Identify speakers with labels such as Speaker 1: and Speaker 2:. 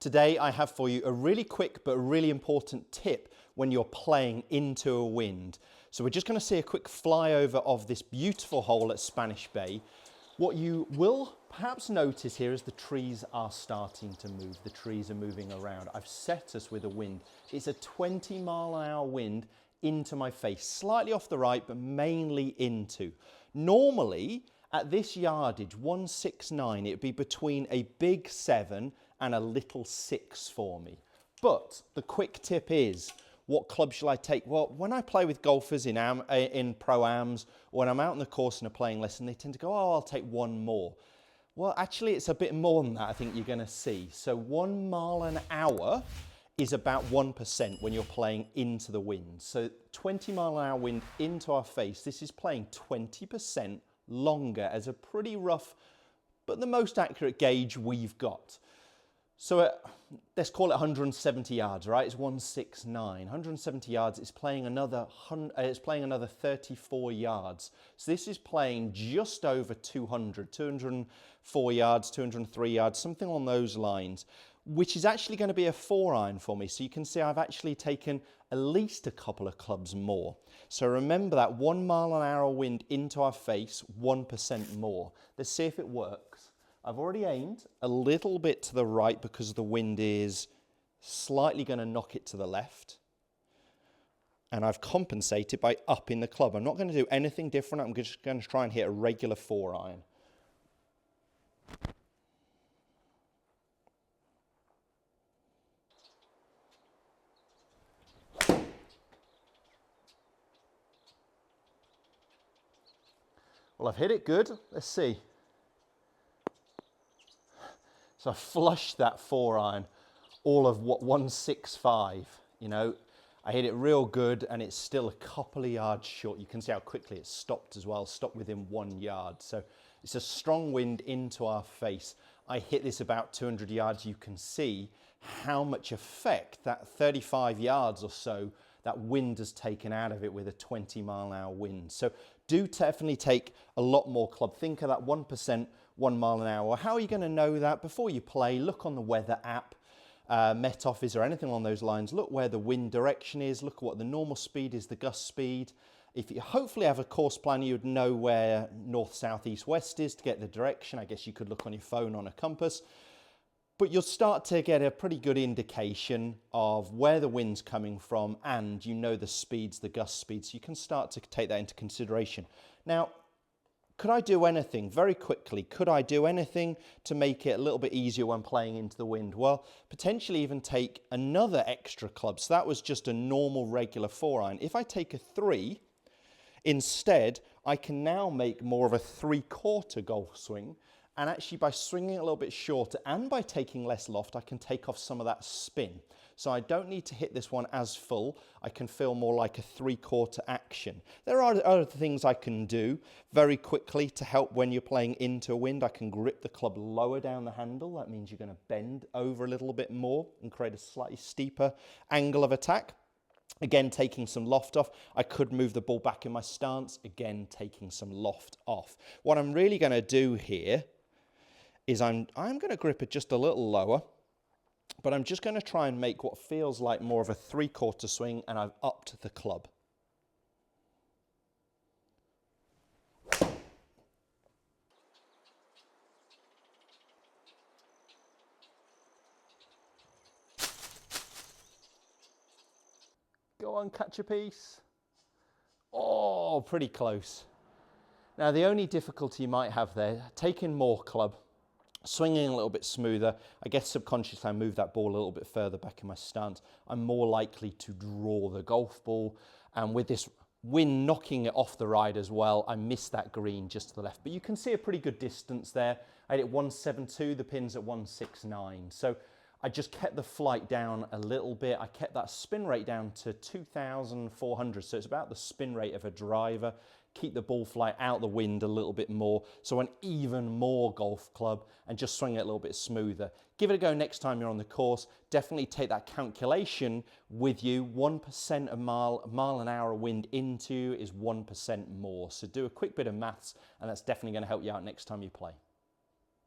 Speaker 1: Today I have for you a really quick but really important tip when you're playing into a wind. So we're just going to see a quick flyover of this beautiful hole at Spanish Bay. What you will perhaps notice here is the trees are starting to move. The trees are moving around. I've set us with a wind. It's a 20-mile-an-hour wind into my face, slightly off the right, but mainly into. Normally, at this yardage, 169, it'd be between a big 7 and a little 6 for me. But the quick tip is, what club shall I take? Well, when I play with golfers in pro-ams, or when I'm out on the course in a playing lesson, they tend to go, oh, I'll take one more. Well, actually, it's a bit more than that, I think you're going to see. So 1 mile an hour is about 1% when you're playing into the wind. So 20-mile-an-hour wind into our face, this is playing 20% longer as a pretty rough, but the most accurate gauge we've got. So let's call it 170 yards, right? It's 169. 170 yards, it's playing another 34 yards. So this is playing just over 200, 204 yards, 203 yards, something on those lines, which is actually going to be a 4-iron for me. So you can see I've actually taken at least a couple of clubs more. So remember that 1 mile an hour wind into our face, 1% more. Let's see if it works. I've already aimed a little bit to the right because the wind is slightly going to knock it to the left. And I've compensated by upping the club. I'm not going to do anything different. I'm just going to try and hit a regular 4-iron. Well, I've hit it good. Let's see. So I flushed that 4-iron, all of what, 165, you know. I hit it real good and it's still a couple of yards short. You can see how quickly it stopped as well, stopped within 1 yard. So it's a strong wind into our face. I hit this about 200 yards. You can see how much effect that 35 yards or so that wind has taken out of it with a 20-mile-an-hour wind. So do definitely take a lot more club. Think of that 1%, 1 mile an hour. How are you going to know that? Before you play, look on the weather app, Met Office or anything along those lines. Look where the wind direction is. Look at what the normal speed is, the gust speed. If you hopefully have a course plan, you would know where north, south, east, west is to get the direction. I guess you could look on your phone on a compass. But you'll start to get a pretty good indication of where the wind's coming from, and you know the speeds, the gust speeds. So you can start to take that into consideration. Now, could I do anything, very quickly, could I do anything to make it a little bit easier when playing into the wind? Well, potentially even take another extra club. So that was just a normal regular 4-iron. If I take a 3, instead, I can now make more of a 3/4 golf swing. And actually by swinging a little bit shorter and by taking less loft, I can take off some of that spin. So I don't need to hit this one as full. I can feel more like a 3/4 action. There are other things I can do very quickly to help when you're playing into a wind. I can grip the club lower down the handle. That means you're going to bend over a little bit more and create a slightly steeper angle of attack. Again, taking some loft off. I could move the ball back in my stance. Again, taking some loft off. What I'm really going to do here is I'm going to grip it just a little lower, but I'm just going to try and make what feels like more of a 3/4 swing, and I've upped the club. Go on, catch a piece. Oh, pretty close. Now, the only difficulty you might have there, taking more club, swinging a little bit smoother, I guess subconsciously I move that ball a little bit further back in my stance. I'm more likely to draw the golf ball. And with this wind knocking it off the ride as well, I missed that green just to the left. But you can see a pretty good distance there. I hit 172, the pin's at 169. So I just kept the flight down a little bit. I kept that spin rate down to 2,400. So it's about the spin rate of a driver. Keep the ball flight out the wind a little bit more. So an even more golf club and just swing it a little bit smoother. Give it a go next time you're on the course. Definitely take that calculation with you. 1% a mile an hour wind into is 1% more. So do a quick bit of maths and that's definitely going to help you out next time you play.